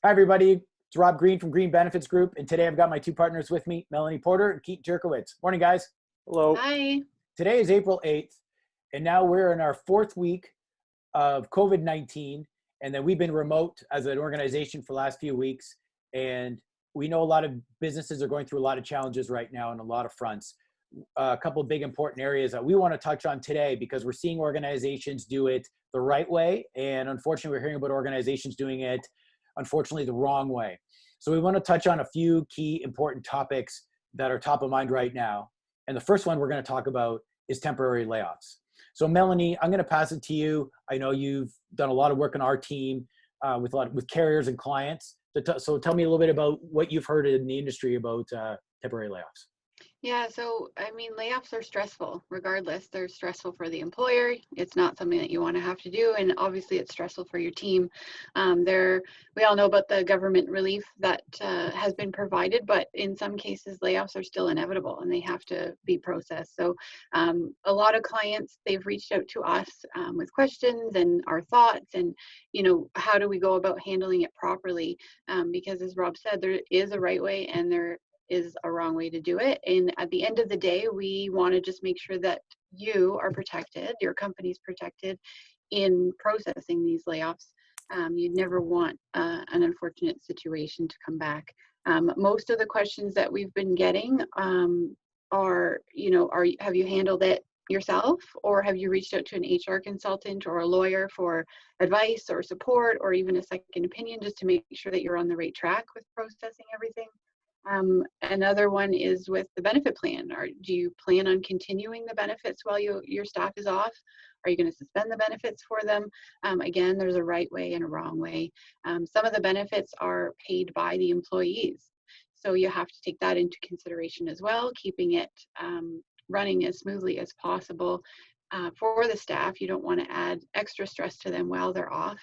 Hi, everybody. It's Rob Green from Green Benefits Group. And today I've got my two partners with me, Melanie Porter and Keith Jerkowitz. Morning, guys. Hello. Hi. Today is April 8th, and now we're in our fourth week of COVID-19. And then we've been remote as an organization for the last few weeks. And we know a lot of businesses are going through a lot of challenges right now on a lot of fronts. A couple of big important areas that we want to touch on today because we're seeing organizations do it the right way. And unfortunately, we're hearing about organizations doing it, unfortunately, the wrong way. So we want to touch on a few key important topics that are top of mind right now. And the first one we're going to talk about is temporary layoffs. So Melanie, I'm going to pass it to you. I know you've done a lot of work on our team with carriers and clients. So tell me a little bit about what you've heard in the industry about temporary layoffs. Yeah, so I mean, layoffs are stressful regardless. They're stressful for the employer. It's not something that you want to have to do. And obviously it's stressful for your team. We all know about the government relief that has been provided, but in some cases, layoffs are still inevitable and they have to be processed. So a lot of clients, they've reached out to us with questions and our thoughts and, how do we go about handling it properly? Because as Rob said, there is a right way and there is a wrong way to do it. And at the end of the day, we want to just make sure that you are protected, your company's protected in processing these layoffs. You'd never want an unfortunate situation to come back. Most of the questions that we've been getting have you handled it yourself, or have you reached out to an HR consultant or a lawyer for advice or support or even a second opinion just to make sure that you're on the right track with processing everything? Another one is with the benefit plan. Do you plan on continuing the benefits while your staff is off? Are you going to suspend the benefits for them? Again, there's a right way and a wrong way. Some of the benefits are paid by the employees. So you have to take that into consideration as well, keeping it running as smoothly as possible for the staff. You don't want to add extra stress to them while they're off.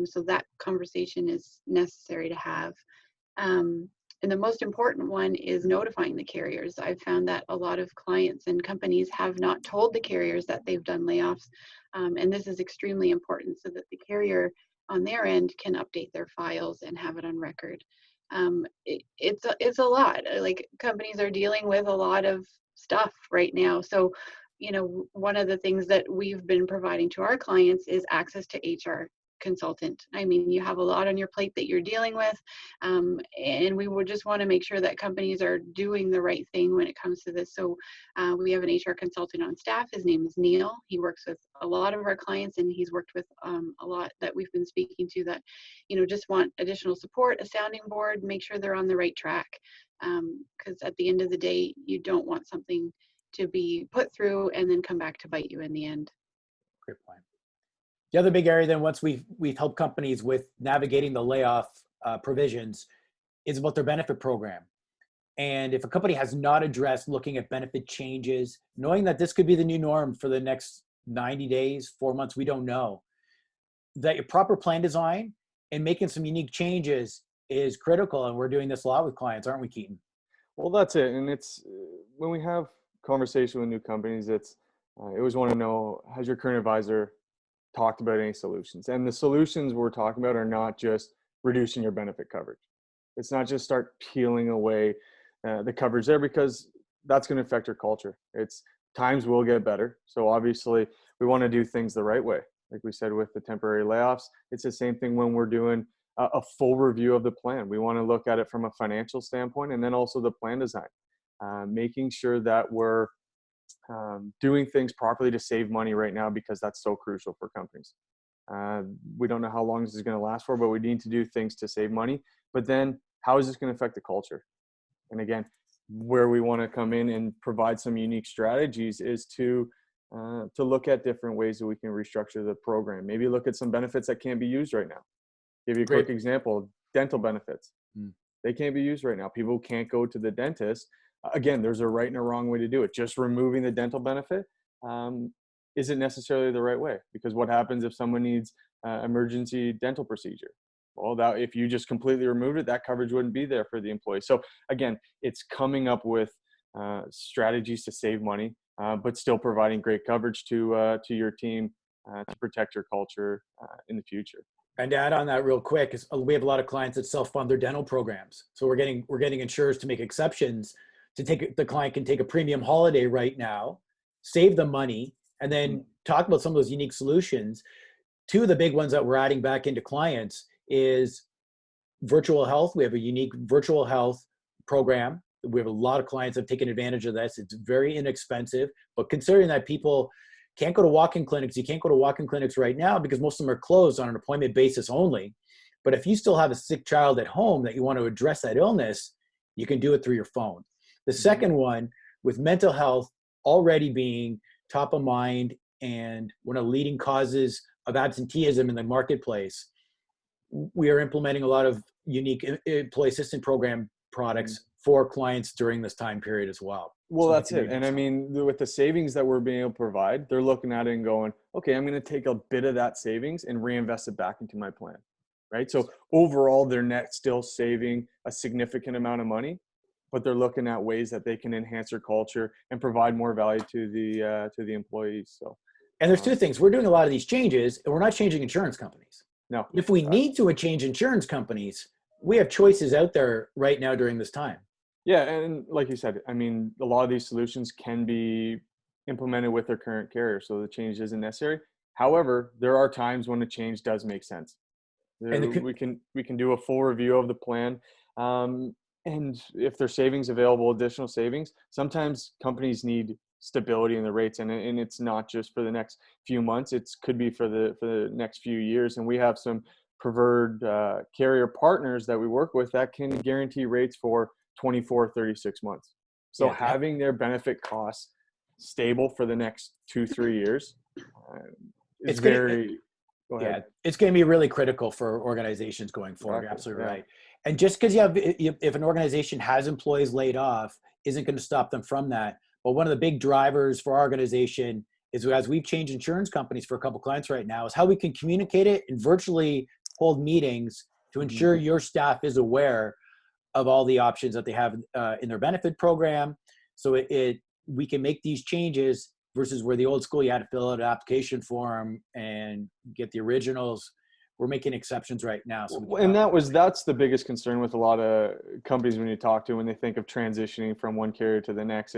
So that conversation is necessary to have. And the most important one is notifying the carriers. I've found that a lot of clients and companies have not told the carriers that they've done layoffs. And this is extremely important so that the carrier on their end can update their files and have it on record. It's a lot. Like, companies are dealing with a lot of stuff right now. So, one of the things that we've been providing to our clients is access to HR consultant. I mean, you have a lot on your plate that you're dealing with, and we would just want to make sure that companies are doing the right thing when it comes to this. So we have an HR consultant on staff. His name is Neil. He works with a lot of our clients, and he's worked with a lot that we've been speaking to that, just want additional support, a sounding board, make sure they're on the right track. Because at the end of the day, you don't want something to be put through and then come back to bite you in the end. Great point. The other big area then, once we've helped companies with navigating the layoff provisions, is about their benefit program. And if a company has not addressed looking at benefit changes, knowing that this could be the new norm for the next 90 days, 4 months, we don't know, that your proper plan design and making some unique changes is critical. And we're doing this a lot with clients, aren't we, Keaton? Well, that's it. And it's when we have conversation with new companies, I always want to know, has your current advisor talked about any solutions? And the solutions we're talking about are not just reducing your benefit coverage. It's not just start peeling away the coverage there, because that's going to affect your culture. Times will get better. So obviously we want to do things the right way. Like we said with the temporary layoffs, it's the same thing when we're doing a full review of the plan. We want to look at it from a financial standpoint, and then also the plan design, making sure that we're doing things properly to save money right now, because that's so crucial for companies. We don't know how long this is going to last for, but we need to do things to save money. But then how is this going to affect the culture? And again, where we want to come in and provide some unique strategies is to look at different ways that we can restructure the program. Maybe look at some benefits that can't be used right now. Give you a quick example: dental benefits. They can't be used right now. People can't go to the dentist. Again, there's a right and a wrong way to do it. Just removing the dental benefit isn't necessarily the right way, because what happens if someone needs emergency dental procedure? Well, if you just completely removed it, that coverage wouldn't be there for the employee. So again, it's coming up with strategies to save money, but still providing great coverage to your team to protect your culture in the future. And to add on that real quick, is we have a lot of clients that self-fund their dental programs. So we're getting insurers to make exceptions to the client can take a premium holiday right now, save the money, and then talk about some of those unique solutions. Two of the big ones that we're adding back into clients is virtual health. We have a unique virtual health program. We have a lot of clients that have taken advantage of this. It's very inexpensive, but considering that people can't go to walk-in clinics, you can't go to walk-in clinics right now because most of them are closed on an appointment basis only. But if you still have a sick child at home that you want to address that illness, you can do it through your phone. The second one, with mental health already being top of mind and one of the leading causes of absenteeism in the marketplace, we are implementing a lot of unique employee assistance program products for clients during this time period as well. Well, So that's it. And I mean, with the savings that we're being able to provide, they're looking at it and going, okay, I'm going to take a bit of that savings and reinvest it back into my plan. Right. So overall, they're net still saving a significant amount of money, but they're looking at ways that they can enhance their culture and provide more value to the employees. So, and there's two things. We're doing a lot of these changes and we're not changing insurance companies. No. If we need to change insurance companies, we have choices out there right now during this time. Yeah. And like you said, I mean, a lot of these solutions can be implemented with their current carrier, so the change isn't necessary. However, there are times when a change does make sense. We can do a full review of the plan. And if there's savings available, additional savings, sometimes companies need stability in the rates, and it's not just for the next few months. It could be for the next few years. And we have some preferred carrier partners that we work with that can guarantee rates for 24, 36 months. So having their benefit costs stable for the next 2-3 years is very. Yeah, it's going to be really critical for organizations going forward. You're absolutely right. And just because if an organization has employees laid off, isn't going to stop them from that. But one of the big drivers for our organization is, as we've changed insurance companies for a couple of clients right now, is how we can communicate it and virtually hold meetings to ensure your staff is aware of all the options that they have in their benefit program. So we can make these changes versus where the old school, you had to fill out an application form and get the originals. We're making exceptions right now. So and that's the biggest concern with a lot of companies when you talk to, when they think of transitioning from one carrier to the next.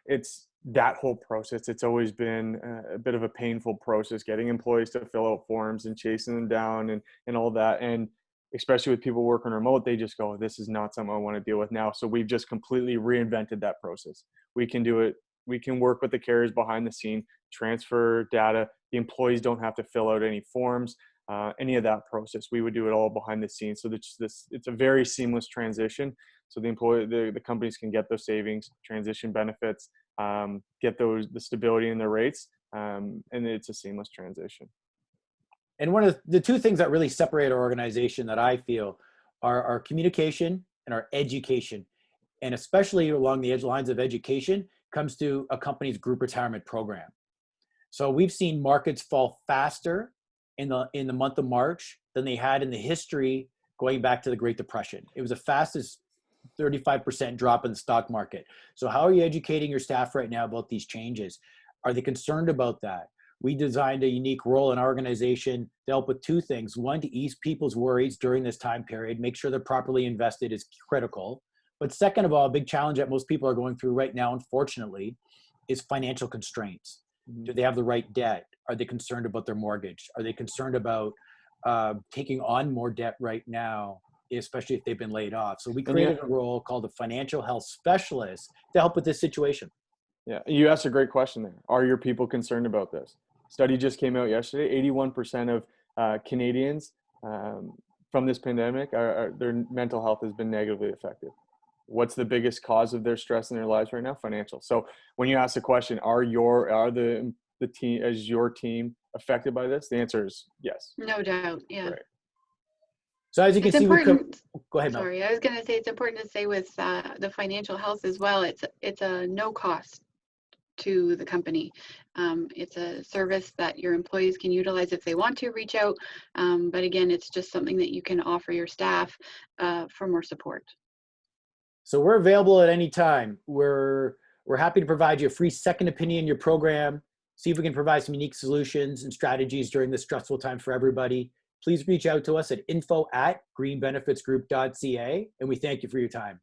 It's that whole process. It's always been a bit of a painful process, getting employees to fill out forms and chasing them down and all that. And especially with people working remote, they just go, this is not something I want to deal with now. So we've just completely reinvented that process. We can do it. We can work with the carriers behind the scene, transfer data. The employees don't have to fill out any forms, any of that process. We would do it all behind the scenes. So it's a very seamless transition. So the companies can get those savings, transition benefits, get the stability in their rates, and it's a seamless transition. And one of the two things that really separate our organization that I feel are our communication and our education. And especially along the lines of education comes to a company's group retirement program. So we've seen markets fall faster in the month of March than they had in the history going back to the Great Depression. It was the fastest 35% drop in the stock market. So how are you educating your staff right now about these changes? Are they concerned about that? We designed a unique role in our organization to help with two things. One, to ease people's worries during this time period, make sure they're properly invested is critical. But second of all, a big challenge that most people are going through right now, unfortunately, is financial constraints. Do they have the right debt? Are they concerned about their mortgage? Are they concerned about taking on more debt right now, especially if they've been laid off? So we created a role called a financial health specialist to help with this situation. Yeah, you asked a greir question there. Are your people concerned about this? Study just came out yesterday. 81% of Canadians from this pandemic, their mental health has been negatively affected. What's the biggest cause of their stress in their lives right now? Financial. So when you ask the question, are the team, as your team, affected by this? The answer is yes. No doubt. Yeah. Right. So as you can see, go ahead. Sorry, I was going to say it's important to say with the financial health as well. It's a no cost to the company. It's a service that your employees can utilize if they want to reach out. But again, it's just something that you can offer your staff for more support. So we're available at any time. We're happy to provide you a free second opinion in your program, see if we can provide some unique solutions and strategies during this stressful time for everybody. please reach out to us at info@greenbenefitsgroup.ca, and we thank you for your time.